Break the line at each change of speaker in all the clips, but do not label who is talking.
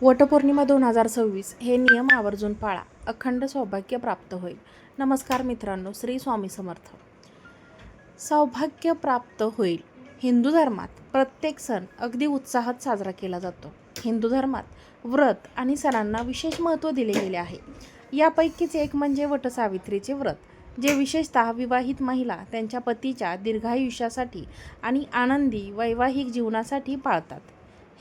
वटपौर्णिमा 2026 हे नियम आवर्जून पाळा, अखंड सौभाग्य प्राप्त होईल. नमस्कार मित्रांनो, श्री स्वामी समर्थ. सौभाग्य प्राप्त होईल. हिंदू धर्मात प्रत्येक सण अगदी उत्साहात साजरा केला जातो. हिंदू धर्मात व्रत आणि सणांना विशेष महत्त्व दिले गेले आहे. यापैकीच एक म्हणजे वटसावित्रीचे व्रत, जे विशेषतः विवाहित महिला त्यांच्या पतीच्या दीर्घायुष्यासाठी आणि आनंदी वैवाहिक जीवनासाठी पाळतात.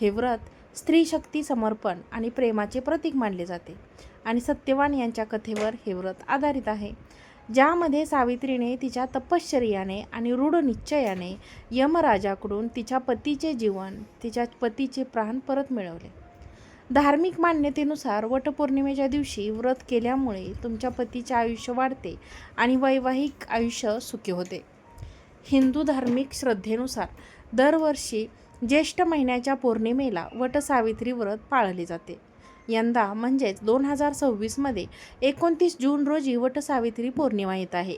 हे व्रत स्त्री शक्ती, समर्पण आणि प्रेमाचे प्रतीक मानले जाते आणि सत्यवान यांच्या कथेवर हे व्रत आधारित आहे, ज्यामध्ये सावित्रीने तिच्या तपश्चर्याने आणि दृढ निश्चयाने यमराजाकडून तिच्या पतीचे जीवन, तिच्या पतीचे प्राण परत मिळवले. धार्मिक मान्यतेनुसार वटपौर्णिमेच्या दिवशी व्रत केल्यामुळे तुमच्या पतीचे आयुष्य वाढते आणि वैवाहिक आयुष्य सुखी होते. हिंदू धार्मिक श्रद्धेनुसार दरवर्षी ज्येष्ठ महिन्याच्या पौर्णिमेला वटसावित्री व्रत पाळले जाते. यंदा म्हणजेच 2026मध्ये 29 जून रोजी वटसावित्री पौर्णिमा येत आहे.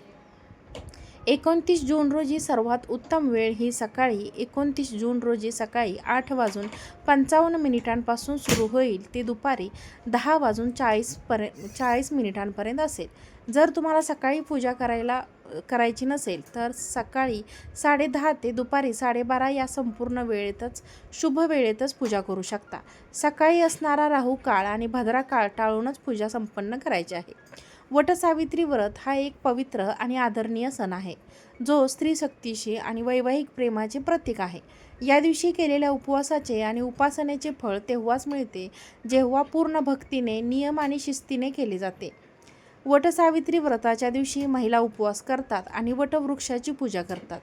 29 जून रोजी सर्वात उत्तम वेळ ही सकाळी 29 जून रोजी सकाळी 8:55 पासून सुरू होईल ते दुपारी 10:40 असेल. जर तुम्हाला सकाळी पूजा करायची नसेल तर सकाळी 10:30 ते दुपारी 12:30 या संपूर्ण वेळेतच, शुभ वेळेतच पूजा करू शकता. सकाळी असणारा राहू काळ आणि भद्रा काळ टाळूनच पूजा संपन्न करायची आहे. वटसावित्री व्रत हा एक पवित्र आणि आदरणीय सण आहे, जो स्त्री शक्तीशी आणि वैवाहिक प्रेमाचे प्रतीक आहे. या दिवशी केलेल्या उपवासाचे आणि उपासनेचे फळ तेव्हाच मिळते जेव्हा पूर्ण भक्तीने, नियम आणि शिस्तीने केले जाते. वटसावित्री व्रताच्या दिवशी महिला उपवास करतात आणि वटवृक्षाची पूजा करतात.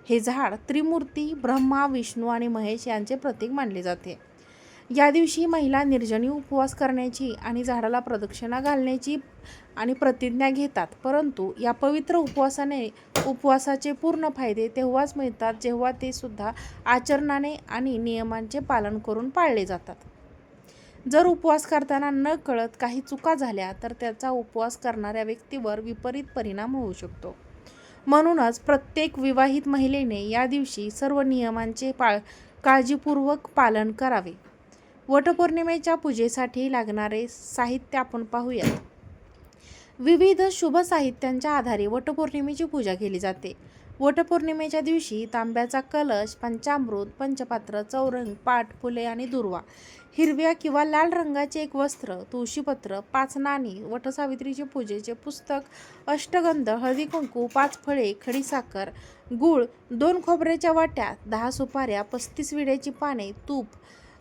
हे झाड त्रिमूर्ती ब्रह्मा, विष्णू आणि महेश यांचे प्रतीक मानले जाते. या दिवशी महिला निर्जनी उपवास करण्याची आणि झाडाला प्रदक्षिणा घालण्याची आणि प्रतिज्ञा घेतात. परंतु या पवित्र उपवासाचे पूर्ण फायदे तेव्हाच मिळतात जेव्हा ते सुद्धा आचरणाने आणि नियमांचे पालन करून पाळले जातात. जर उपवास करताना न कळत काही चुका झाल्या तर त्याचा उपवास करणाऱ्या व्यक्तीवर विपरीत परिणाम होऊ शकतो. म्हणूनच प्रत्येक विवाहित महिलेने या दिवशी सर्व नियमांचे काळजीपूर्वक पालन करावे. वटपौर्णिमेच्या पूजेसाठी लागणारे साहित्य आपण पाहूयात. विविध शुभ साहित्यांच्या आधारे वटपौर्णिमेची पूजा केली जाते. वटपौर्णिमेच्या दिवशी तांब्याचा कलश, पंचामृत, पंचपात्र, चौरंग, पाट, फुले आणि दुर्वा, हिरव्या किंवा लाल रंगाचे एक वस्त्र, तुळशीपत्र, 5 नाणी, वटसावित्रीचे पूजेचे पुस्तक, अष्टगंध, हळदी कुंकू, 5 फळे, खडीसाखर, गूळ, 2 खोबऱ्याच्या वाट्या, 10 सुपाऱ्या, 35 विड्याची पाने, तूप,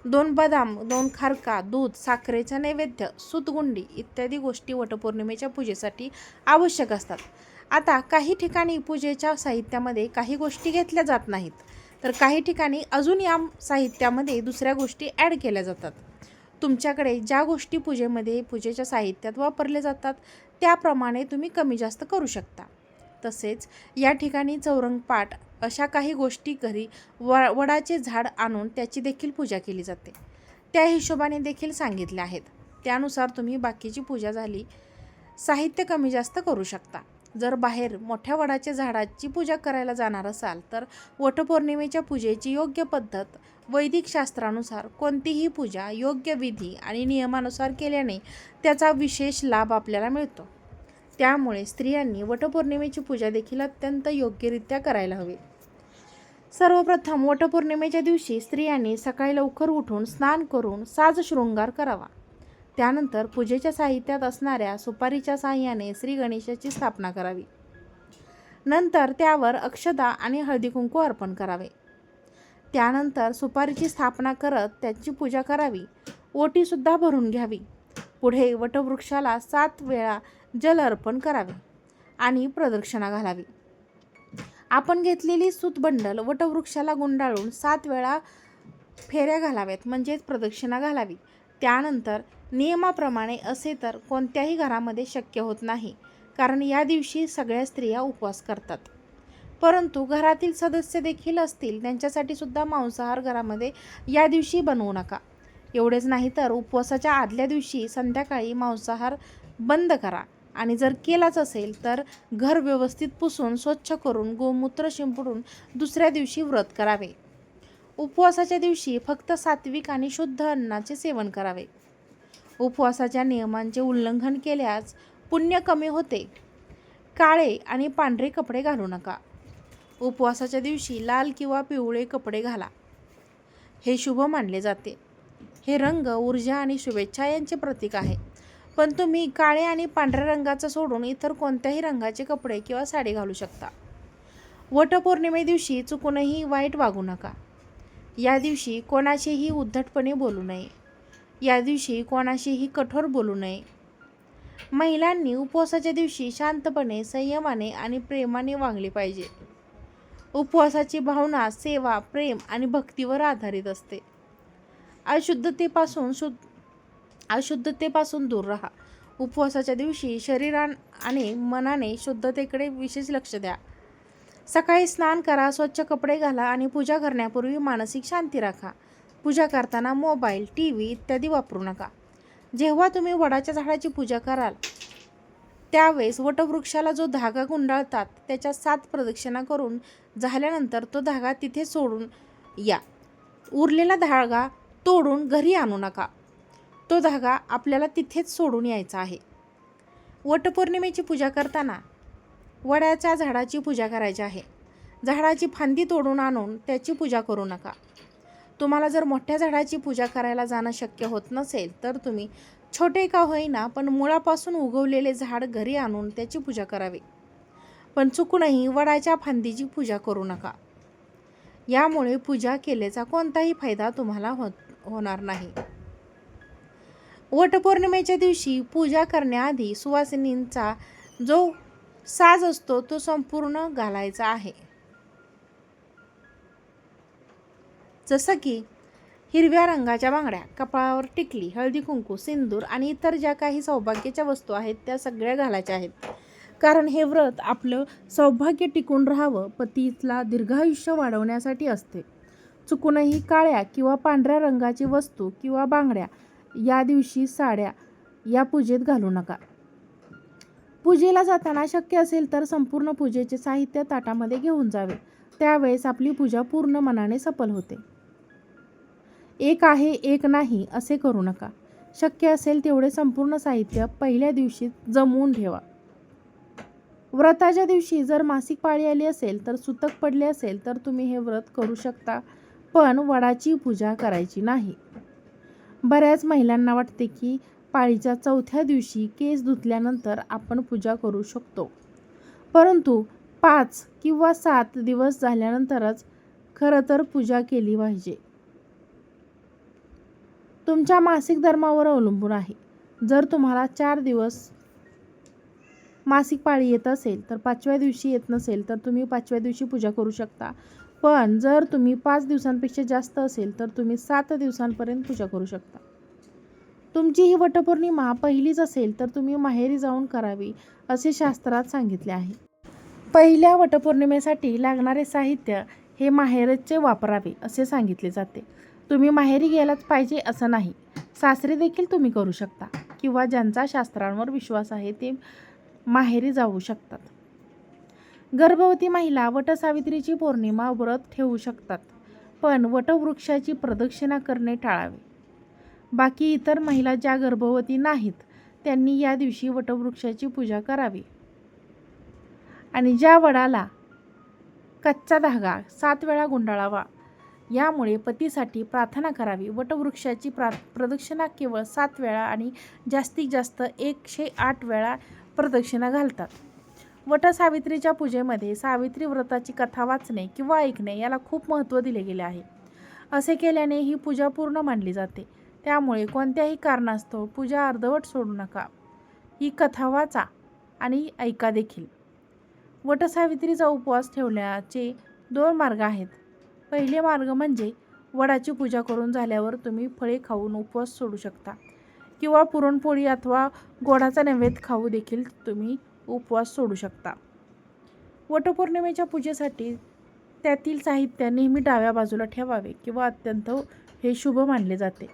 2 बदाम, 2 खारका, दूध, साखरेचा नैवेद्य, सूतगुंडी इत्यादी गोष्टी वटपौर्णिमेच्या पूजेसाठी आवश्यक असतात. आता काही ठिकाणी पूजेच्या साहित्यामध्ये काही गोष्टी घेतल्या जात नाहीत, तर काही ठिकाणी अजून या साहित्यामध्ये दुसऱ्या गोष्टी ॲड केल्या जातात. तुमच्याकडे ज्या गोष्टी पूजेच्या साहित्यात वापरल्या जातात त्याप्रमाणे तुम्ही कमी जास्त करू शकता. तसेच या ठिकाणी चौरंग, पाट अशा काही गोष्टी घरी वडाचे झाड आणून त्याची देखील पूजा केली जाते. त्या हिशोबाने देखील सांगितले आहेत. त्यानुसार तुम्ही बाकीची पूजा साहित्य कमी जास्त करू शकता. जर बाहेर मोठ्या वडाच्या झाडाची पूजा करायला जाणार असाल तर वटपौर्णिमेच्या पूजेची योग्य पद्धत, वैदिक शास्त्रानुसार कोणतीही पूजा योग्य विधी आणि नियमानुसार केल्याने त्याचा विशेष लाभ आपल्याला मिळतो. त्यामुळे स्त्रियांनी वटपौर्णिमेची पूजा देखील अत्यंत योग्यरित्या करायला हवी. सर्वप्रथम वटपौर्णिमेच्या दिवशी स्त्रियांनी सकाळी लवकर उठून स्नान करून साज शृंगार करावा. त्यानंतर पूजेच्या साहित्यात असणाऱ्या सुपारीच्या साहाय्याने श्री गणेशाची स्थापना करावी. नंतर त्यावर अक्षता आणि हळदी कुंकू अर्पण करावे. त्यानंतर सुपारीची स्थापना करत त्याची पूजा करावी. ओटीसुद्धा भरून घ्यावी. पुढे वटवृक्षाला 7 वेळा जल अर्पण करावे आणि प्रदक्षिणा घालावी. आपण घेतलेली सूतबंडल वटवृक्षाला गुंडाळून 7 वेळा फेऱ्या घालाव्यात, म्हणजेच प्रदक्षिणा घालावी. त्यानंतर नियमाप्रमाणे असे तर कोणत्याही घरामध्ये शक्य होत नाही, कारण या दिवशी सगळ्या स्त्रिया उपवास करतात. परंतु घरातील सदस्य देखील असतील त्यांच्यासाठी सुद्धा मांसाहार घरामध्ये या दिवशी बनवू नका. एवढेच नाही तर उपवासाच्या आदल्या दिवशी संध्याकाळी मांसाहार बंद करा आणि जर केलाच असेल तर घर व्यवस्थित पुसून स्वच्छ करून गोमूत्र शिंपडून दुसऱ्या दिवशी व्रत करावे. उपवासाच्या दिवशी फक्त सात्विक आणि शुद्ध अन्नाचे सेवन करावे. उपवासाच्या नियमांचे उल्लंघन केल्यास पुण्य कमी होते. काळे आणि पांढरे कपडे घालू नका. उपवासाच्या दिवशी लाल किंवा पिवळे कपडे घाला. हे शुभ मानले जाते. हे रंग ऊर्जा आणि शुभेच्छा यांचे प्रतीक आहे. पण तुम्ही काळे आणि पांढऱ्या रंगाचा सोडून इतर कोणत्याही रंगाचे कपडे किंवा साडी घालू शकता. वटपौर्णिमे दिवशी चुकूनही वाईट वागू नका. या दिवशी कोणाशीही उद्धटपणे बोलू नये. या दिवशी कोणाशीही कठोर बोलू नये. महिलांनी उपवासाच्या दिवशी शांतपणे, संयमाने आणि प्रेमाने वागले पाहिजे. उपवासाची भावना सेवा, प्रेम आणि भक्तीवर आधारित असते. अशुद्धतेपासून दूर राहा. उपवासाच्या दिवशी शरीराने आणि मनाने शुद्धतेकडे विशेष लक्ष द्या. सकाळी स्नान करा, स्वच्छ कपडे घाला आणि पूजा करण्यापूर्वी मानसिक शांती राखा. पूजा करताना मोबाईल, टीव्ही इत्यादी वापरू नका. जेव्हा तुम्ही वडाच्या झाडाची पूजा कराल त्यावेळेस वटवृक्षाला जो धागा गुंडाळतात त्याच्या 7 प्रदक्षिणा करून झाल्यानंतर तो धागा तिथे सोडून या. उरलेला धागा तोडून घरी आणू नका. तो धागा आपल्याला तिथेच सोडून यायचा आहे. वटपौर्णिमेची पूजा करताना वडाच्या झाडाची पूजा करायची आहे. झाडाची फांदी तोडून आणून त्याची पूजा करू नका. तुम्हाला जर मोठ्या झाडाची पूजा करायला जाणं शक्य होत नसेल तर तुम्ही छोटे का होईना पण मुळापासून उगवलेले झाड घरी आणून त्याची पूजा करावी. पण चुकूनही वडाच्या फांदीची पूजा करू नका. यामुळे पूजा केल्याचा कोणताही फायदा तुम्हाला होणार नाही. वटपौर्णिमेच्या दिवशी पूजा करण्याआधी सुवासिनींचा जो साज असतो तो संपूर्ण घालायचा आहे. जसं की हिरव्या रंगाच्या बांगड्या, कपाळावर टिकली, हळदी कुंकू, सिंदूर आणि इतर ज्या काही सौभाग्याच्या वस्तू आहेत त्या सगळ्या घालायच्या आहेत. कारण हे व्रत आपलं सौभाग्य टिकून राहावं, पतीला दीर्घायुष्य वाढवण्यासाठी असते. चुकूनही काळ्या किंवा पांढऱ्या रंगाची वस्तू किंवा बांगड्या या दिवशी साड्या या पूजेत घालू नका. पूजेला जाताना शक्य असेल तर संपूर्ण पूजेचे साहित्य ताटामध्ये घेऊन जावे. त्यावेळेस आपली पूजा पूर्ण मनाने सफल होते. एक आहे एक नाही असे करू नका. शक्य असेल तेवढे संपूर्ण साहित्य पहिल्या दिवशी जमवून ठेवा. व्रताच्या दिवशी जर मासिक पाळी आली असेल तर सुतक पडले असेल तर तुम्ही हे व्रत करू शकता, पण वडाची पूजा करायची नाही. बऱ्याच महिलांना वाटते की पाळीच्या 4थ्या दिवशी केस धुतल्यानंतर आपण पूजा करू शकतो, परंतु 5 किंवा 7 दिवस झाल्यानंतरच खरं तर पूजा केली पाहिजे. तुमच्या मासिक धर्मावर अवलंबून आहे. जर तुम्हाला 4 दिवस मासिक पाळी येत असेल तर 5व्या दिवशी येत नसेल तर तुम्ही 5व्या दिवशी पूजा करू शकता. पण जर तुम्ही 5 दिवसांपेक्षा जास्त असेल तर तुम्ही 7 दिवसांपर्यंत पूजा करू शकता. तुमची ही वटपौर्णिमा पहिलीच असेल तर तुम्ही माहेरी जाऊन करावी असे शास्त्रात सांगितले आहे. पहिल्या वटपौर्णिमेसाठी लागणारे साहित्य हे माहेरचे वापरावे असे सांगितले जाते. तुम्ही माहेरी गेलाच पाहिजे असं नाही. सासरी देखील तुम्ही करू शकता किंवा ज्यांचा शास्त्रांवर विश्वास आहे ते माहेरी जाऊ शकतात. गर्भवती महिला वटसावित्रीची पौर्णिमा व्रत ठेवू शकतात, पण वटवृक्षाची प्रदक्षिणा करणे टाळावे. बाकी इतर महिला ज्या गर्भवती नाहीत त्यांनी या दिवशी वटवृक्षाची पूजा करावी आणि ज्या वडाला कच्चा धागा 7 वेळा गुंडाळावा. यामुळे पतीसाठी प्रार्थना करावी. वटवृक्षाची प्रदक्षिणा केवळ 7 वेळा आणि जास्तीत जास्त 108 वेळा प्रदक्षिणा घालतात. वटसावित्रीच्या पूजेमध्ये सावित्री व्रताची कथा वाचणे किंवा ऐकणे याला खूप महत्त्व दिले गेले आहे. असे केल्याने ही पूजा पूर्ण मानली जाते. त्यामुळे कोणत्याही कारणास्तव पूजा अर्धवट सोडू नका. ही कथा वाचा आणि ऐका देखील. वटसावित्रीचा उपवास ठेवण्याचे 2 मार्ग आहेत. पहिले मार्ग म्हणजे वडाची पूजा करून झाल्यावर तुम्ही फळे खाऊन उपवास सोडू शकता किंवा पुरणपोळी अथवा गोडाचा नैवेद्य खाऊ देखील तुम्ही उपवास सोडू शकता. वटपौर्णिमेच्या पूजेसाठी त्यातील साहित्य नेहमी डाव्या बाजूला ठेवावे किंवा अत्यंत हे शुभ मानले जाते.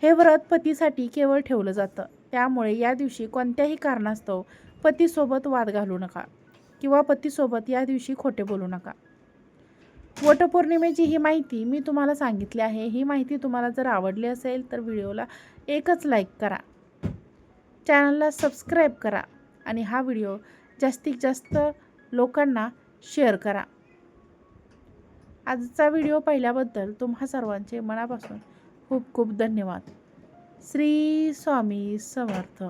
हे व्रत पतीसाठी केवळ ठेवलं जातं. त्यामुळे या दिवशी कोणत्याही कारणास्तव पतीसोबत वाद घालू नका किंवा पतीसोबत या दिवशी खोटे बोलू नका. वटपौर्णिमेची ही माहिती मी तुम्हाला सांगितली आहे. ही माहिती तुम्हाला जर आवडली असेल तर व्हिडिओला एकच लाईक करा, चॅनलला सबस्क्राईब करा आणि हा व्हिडिओ जास्तीत जास्त लोकांना शेअर करा. आजचा व्हिडिओ पाहिल्याबद्दल तुम्हा सर्वांचे मनापासून खूप खूप धन्यवाद. श्री स्वामी समर्थ.